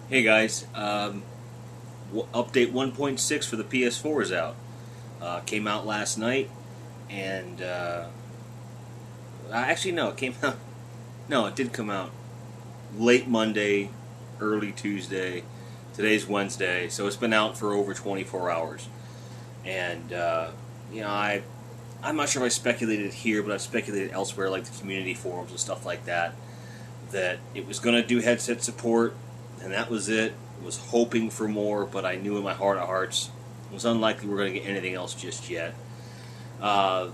Hey guys, update 1.6 for the PS4 is out. Came out last night, and actually no, it came out. No, it did come out late Monday, early Tuesday. Today's Wednesday, so it's been out for over 24 hours. And you know, I'm not sure if I speculated here, but I've speculated elsewhere, like the community forums and stuff like that, that it was going to do headset support, and that was it. Was hoping for more, but I knew in my heart of hearts it was unlikely we're going to get anything else just yet.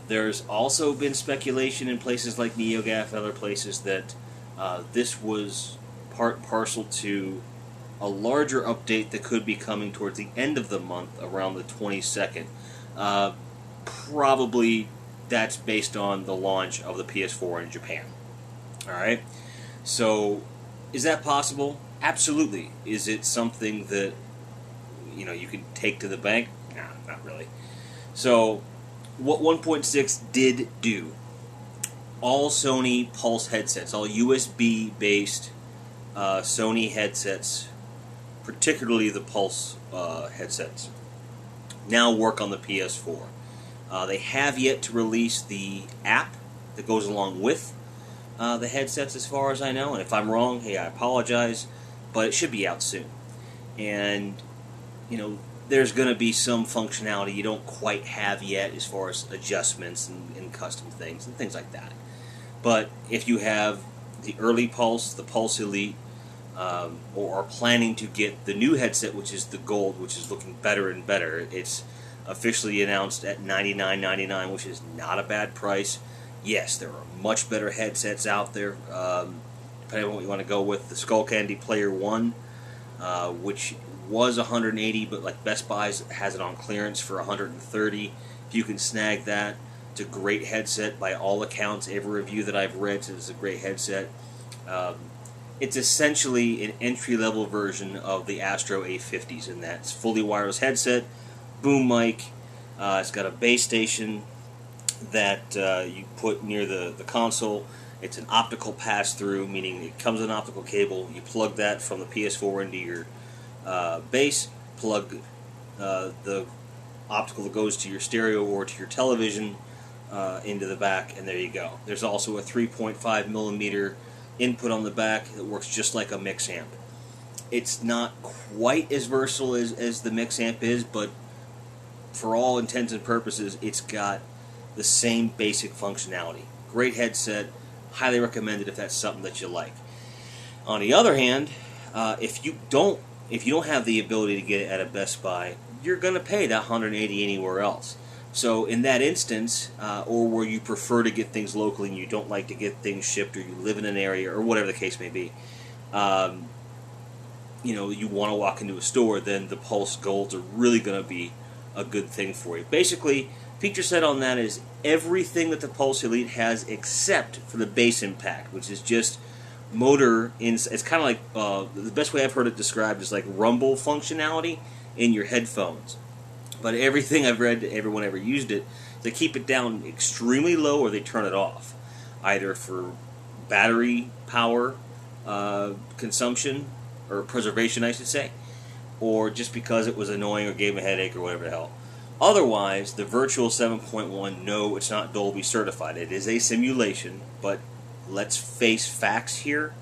There's also been speculation in places like NeoGAF and other places that this was part and parcel to a larger update that could be coming towards the end of the month, around the 22nd. Probably that's based on the launch of the PS4 in Japan. All right. So, is that possible? Absolutely. Is it something that you can take to the bank? Nah, not really. So, what 1.6 did do? All Sony Pulse headsets, all USB based Sony headsets, particularly the Pulse headsets, now work on the PS4. They have yet to release the app that goes along with the headsets, as far as I know. And if I'm wrong, hey, I apologize, but it should be out soon. And there's going to be some functionality you don't quite have yet, as far as adjustments and custom things and things like that. But if you have the early Pulse, the Pulse Elite, or are planning to get the new headset, which is the Gold, which is looking better and better, it's officially announced at $99.99, which is not a bad price. Yes, there are much better headsets out there, depending on what you want to go with. The Skullcandy Player 1, which was $180, but like Best Buy has it on clearance for $130. If you can snag that, it's a great headset by all accounts. Every review that I've read says it's a great headset. It's essentially an entry-level version of the Astro A50s, in that it's fully wireless headset, boom mic. It's got a base station that you put near the console. It's an optical pass-through, meaning it comes with an optical cable. You plug that from the PS4 into your base, plug the optical that goes to your stereo or to your television into the back, and there you go. There's also a 3.5 millimeter input on the back that works just like a mix amp. It's not quite as versatile as the mix amp is, but for all intents and purposes, it's got the same basic functionality. Great headset, highly recommended if that's something that you like. On the other hand, if you don't have the ability to get it at a Best Buy, you're going to pay that $180 anywhere else. So in that instance, or where you prefer to get things locally and you don't like to get things shipped, or you live in an area, or whatever the case may be, you want to walk into a store, then the Pulse Golds are really going to be a good thing for you. Basically, feature set on that is everything that the Pulse Elite has except for the bass impact, which is just motor. It's kind of like, the best way I've heard it described is like rumble functionality in your headphones. But everything I've read, everyone ever used it, they keep it down extremely low or they turn it off, either for battery power consumption, or preservation, I should say, or just because it was annoying or gave them a headache or whatever the hell. Otherwise, the Virtual 7.1, no, it's not Dolby certified. It is a simulation, but let's face facts here.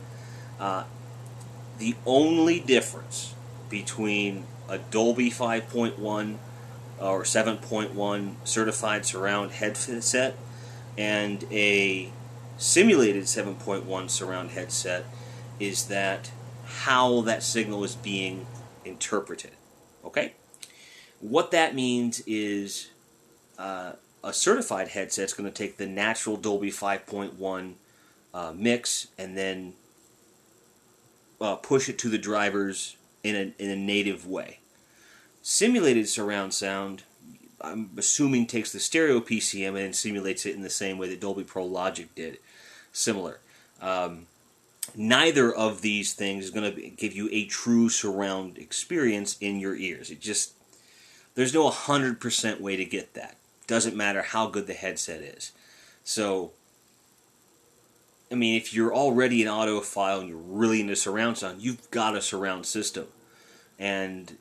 The only difference between a Dolby 5.1 or 7.1 certified surround headset and a simulated 7.1 surround headset is that how that signal is being interpreted. Okay? What that means is a certified headset is going to take the natural Dolby 5.1 mix and then push it to the drivers in a native way. Simulated surround sound, I'm assuming, takes the stereo PCM and then simulates it in the same way that Dolby Pro Logic did. Similar. Neither of these things is going to give you a true surround experience in your ears. There's no 100% way to get that. Doesn't matter how good the headset is. So, I mean, if you're already an audiophile and you're really into surround sound, you've got a surround system. And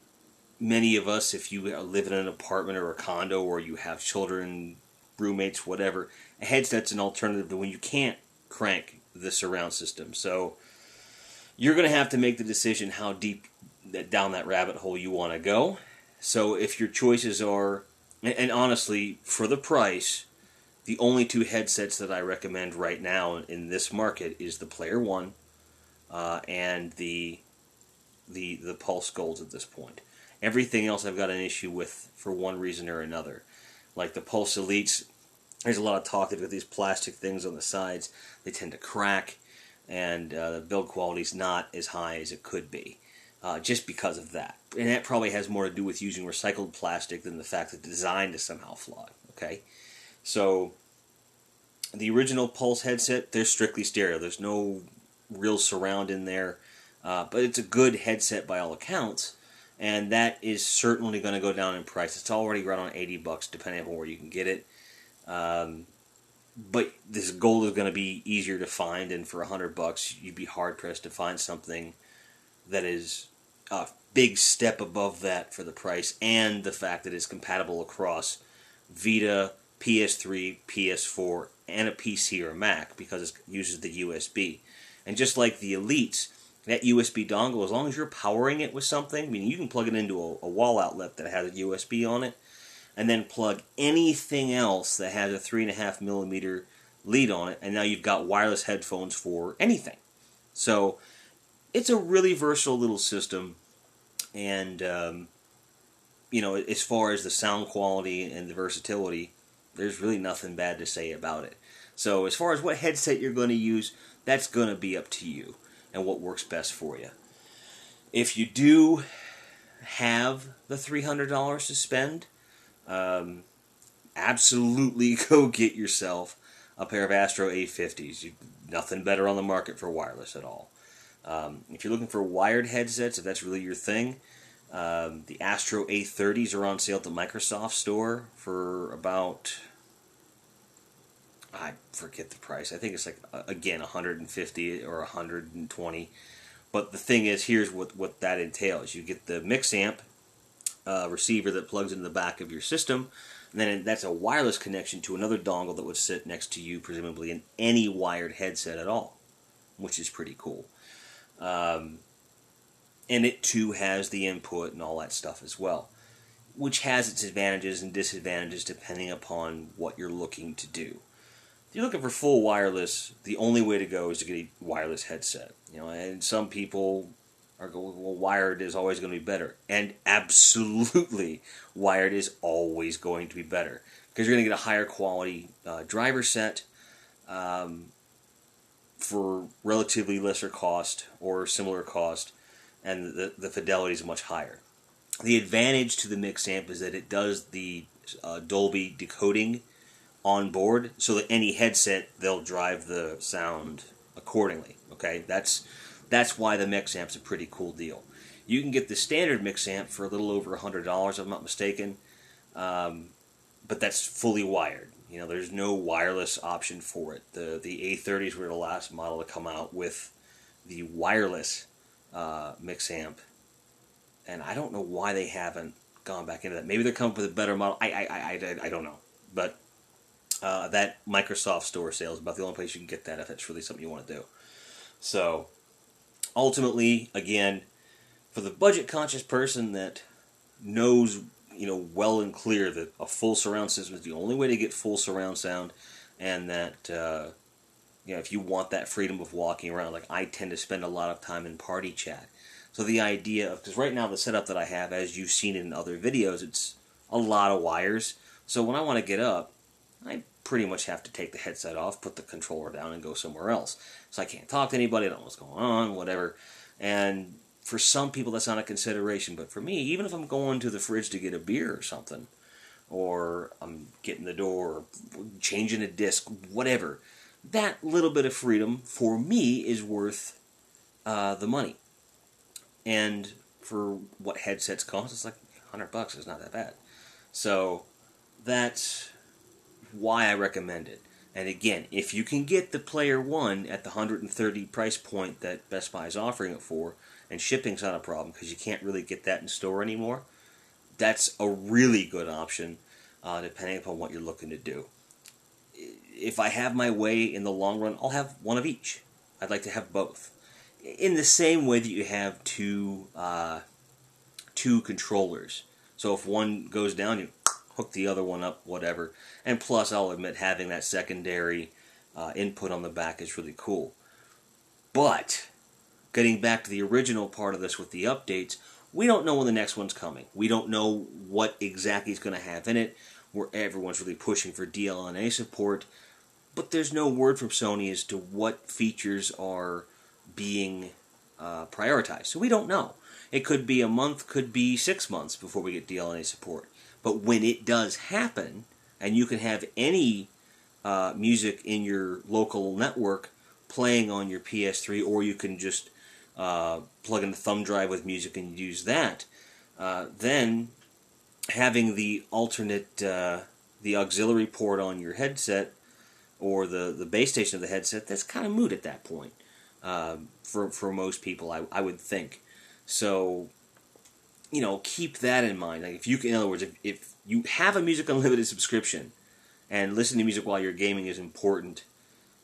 many of us, if you live in an apartment or a condo or you have children, roommates, whatever, a headset's an alternative to when you can't crank the surround system. So you're going to have to make the decision how deep down that rabbit hole you want to go. So if your choices are, and honestly, for the price, the only two headsets that I recommend right now in this market is the Player One and the Pulse Golds at this point. Everything else I've got an issue with for one reason or another. Like the Pulse Elites, there's a lot of talk that with these plastic things on the sides, they tend to crack, and the build quality's not as high as it could be, just because of that. And that probably has more to do with using recycled plastic than the fact that the design is somehow flawed. Okay, so the original Pulse headset, they're strictly stereo. There's no real surround in there, but it's a good headset by all accounts, and that is certainly going to go down in price. It's already right on $80, depending on where you can get it. But this gold is going to be easier to find, and for $100, you'd be hard pressed to find something that is a big step above that for the price, and the fact that it's compatible across Vita, PS3, PS4, and a PC or Mac, because it uses the USB. And just like the Elites, that USB dongle, as long as you're powering it with something, I mean, you can plug it into a wall outlet that has a USB on it, and then plug anything else that has a 3.5mm lead on it, and now you've got wireless headphones for anything. So it's a really versatile little system, and as far as the sound quality and the versatility, there's really nothing bad to say about it. So as far as what headset you're going to use, that's going to be up to you and what works best for you. If you do have the $300 to spend, absolutely go get yourself a pair of Astro A50s. Nothing better on the market for wireless at all. If you're looking for wired headsets, if that's really your thing, the Astro A30s are on sale at the Microsoft store for about, I forget the price. I think it's like, again, $150 or $120. But the thing is, here's what that entails. You get the mix amp receiver that plugs into the back of your system, and then that's a wireless connection to another dongle that would sit next to you, presumably in any wired headset at all, which is pretty cool. And it too has the input and all that stuff as well, which has its advantages and disadvantages depending upon what you're looking to do. If you're looking for full wireless, the only way to go is to get a wireless headset. And some people are going, well, wired is always going to be better. And absolutely, wired is always going to be better, because you're going to get a higher quality driver set for relatively lesser cost or similar cost, and the fidelity is much higher. The advantage to the mix amp is that it does the Dolby decoding on board, so that any headset, they'll drive the sound accordingly. Okay, that's why the mix amp's a pretty cool deal. You can get the standard mix amp for a little over $100, if I'm not mistaken, but that's fully wired. There's no wireless option for it. The A30s were the last model to come out with the wireless mix amp, and I don't know why they haven't gone back into that. Maybe they're coming up with a better model. I don't know, but that Microsoft Store sale is about the only place you can get that if that's really something you want to do. So ultimately, again, for the budget-conscious person that knows, well and clear that a full surround system is the only way to get full surround sound, and that if you want that freedom of walking around, like I tend to spend a lot of time in party chat. So the idea of, because right now the setup that I have, as you've seen in other videos, it's a lot of wires. So when I want to get up, I pretty much have to take the headset off, put the controller down, and go somewhere else. So I can't talk to anybody, I don't know what's going on, whatever. And for some people that's not a consideration, but for me, even if I'm going to the fridge to get a beer or something, or I'm getting the door, or changing a disc, whatever, that little bit of freedom, for me, is worth the money. And for what headsets cost, it's like $100. It's not that bad. So that's why I recommend it. And again, if you can get the Player One at the $130 price point that Best Buy is offering it for, and shipping's not a problem because you can't really get that in store anymore, that's a really good option, depending upon what you're looking to do. If I have my way in the long run, I'll have one of each. I'd like to have both. In the same way that you have two controllers. So if one goes down, you hook the other one up, whatever. And plus, I'll admit, having that secondary input on the back is really cool. But, getting back to the original part of this with the updates, we don't know when the next one's coming. We don't know what exactly it's going to have in it. Where everyone's really pushing for DLNA support. But there's no word from Sony as to what features are being prioritized. So we don't know. It could be a month, could be 6 months before we get DLNA support. But when it does happen, and you can have any music in your local network playing on your PS3, or you can just plug in the thumb drive with music and use that, then having the alternate, the auxiliary port on your headset, or the base station of the headset, that's kind of moot at that point for most people, I would think. So, keep that in mind. Like in other words, if you have a Music Unlimited subscription and listening to music while you're gaming is important,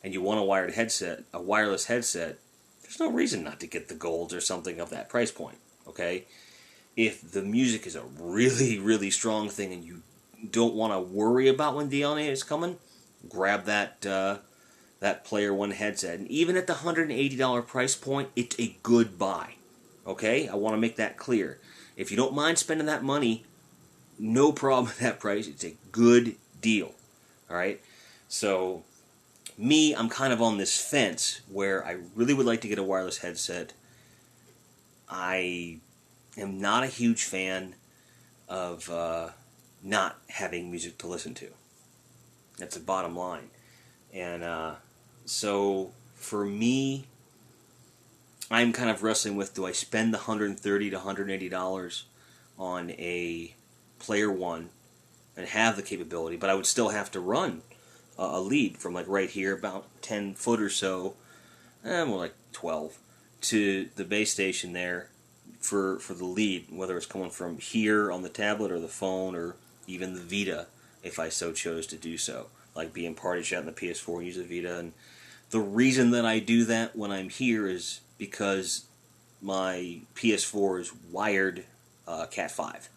and you want a wireless headset, there's no reason not to get the Golds or something of that price point. Okay, if the music is a really, really strong thing and you don't want to worry about when DLNA is coming, grab that Player One headset. And even at the $180 price point, it's a good buy. Okay? I want to make that clear. If you don't mind spending that money, no problem at that price. It's a good deal. Alright? So, I'm kind of on this fence where I really would like to get a wireless headset. I am not a huge fan of not having music to listen to. That's the bottom line. And so, for me, I'm kind of wrestling with, do I spend the $130 to $180 on a Player One and have the capability, but I would still have to run a lead from like right here, about 10 foot or so, more like 12, to the base station there for the lead, whether it's coming from here on the tablet or the phone or even the Vita, if I so chose to do so. Like being party chat in the PS4 and use the Vita. And the reason that I do that when I'm here is because my PS4 is wired Cat 5.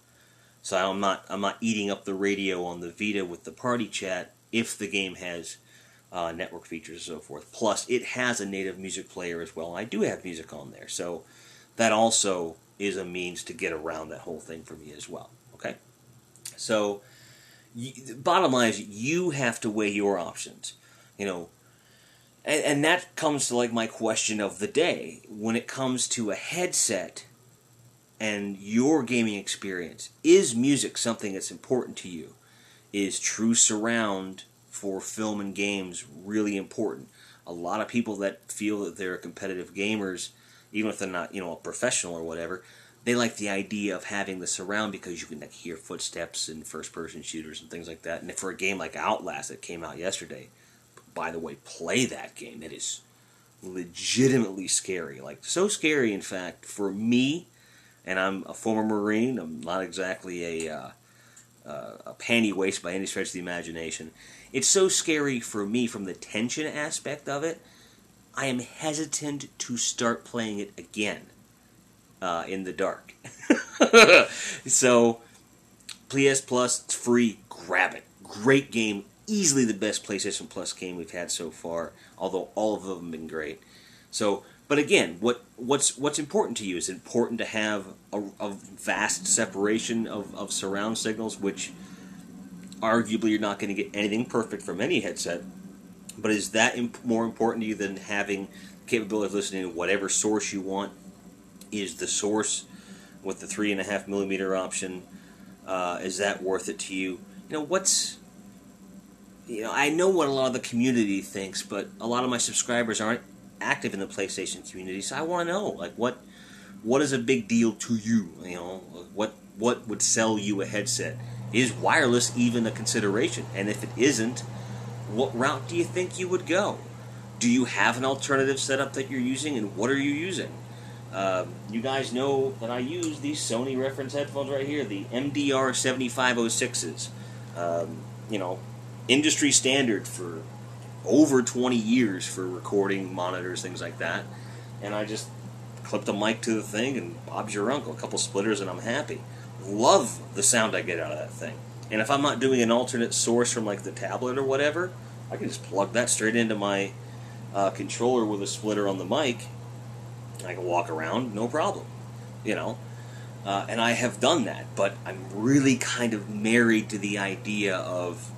So I'm not eating up the radio on the Vita with the party chat if the game has network features and so forth. Plus, it has a native music player as well, and I do have music on there. So that also is a means to get around that whole thing for me as well. Okay? So, bottom line is, you have to weigh your options. And that comes to like my question of the day. When it comes to a headset and your gaming experience, is music something that's important to you? Is true surround for film and games really important? A lot of people that feel that they're competitive gamers, even if they're not, a professional or whatever, they like the idea of having the surround because you can hear footsteps in first-person shooters and things like that. And for a game like Outlast that came out yesterday, by the way, play that game. It is legitimately scary. Like, so scary, in fact, for me, and I'm a former Marine, I'm not exactly a panty waist by any stretch of the imagination. It's so scary for me from the tension aspect of it, I am hesitant to start playing it again in the dark. So, PS Plus, it's free, grab it. Great game, easily the best PlayStation Plus game we've had so far, although all of them have been great. So, but again, what's important to you? Is it important to have a vast separation of surround signals, which arguably you're not going to get anything perfect from any headset, but is that more important to you than having the capability of listening to whatever source you want? Is the source with the 3.5mm option, is that worth it to you? I know what a lot of the community thinks, but a lot of my subscribers aren't active in the PlayStation community, so I want to know, what is a big deal to you? What would sell you a headset? Is wireless even a consideration? And if it isn't, what route do you think you would go? Do you have an alternative setup that you're using, and what are you using? You guys know that I use these Sony reference headphones right here, the MDR 7506s. You know, industry standard for over 20 years for recording monitors, things like that. And I just clip the mic to the thing, and Bob's your uncle. A couple splitters, and I'm happy. Love the sound I get out of that thing. And if I'm not doing an alternate source from like the tablet or whatever, I can just plug that straight into my controller with a splitter on the mic. I can walk around, no problem. You know, and I have done that, but I'm really kind of married to the idea of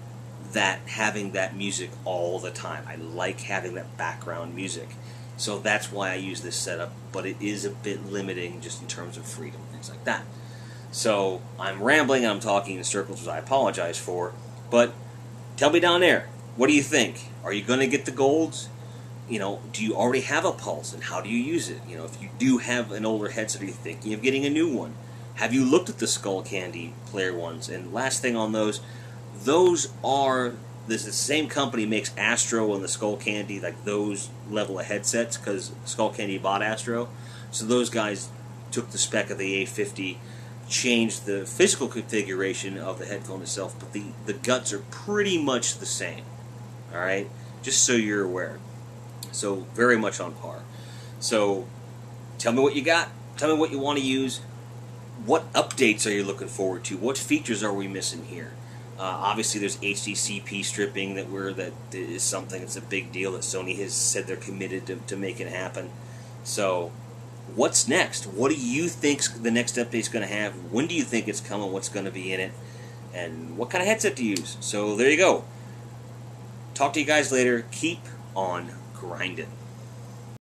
that, having that music all the time. I like having that background music. So that's why I use this setup, but it is a bit limiting just in terms of freedom, things like that. So I'm rambling, I'm talking in circles, which I apologize for, but tell me down there, what do you think? Are you going to get the golds? You know, do you already have a Pulse, and how do you use it? You know, if you do have an older headset, are you thinking of getting a new one? Have you looked at the Skull Candy player ones? And last thing on those are, the same company makes Astro and the Skull Candy, like those level of headsets, because Skull Candy bought Astro. So those guys took the spec of the A50, changed the physical configuration of the headphone itself, but the guts are pretty much the same. Alright? Just so you're aware. So very much on par. So tell me what you got. Tell me what you want to use. What updates are you looking forward to? What features are we missing here? Obviously, there's HDCP stripping that is something that's a big deal that Sony has said they're committed to making happen. So, what's next? What do you think the next update is going to have? When do you think it's coming? What's going to be in it? And what kind of headset to use? So there you go. Talk to you guys later. Keep on grinding.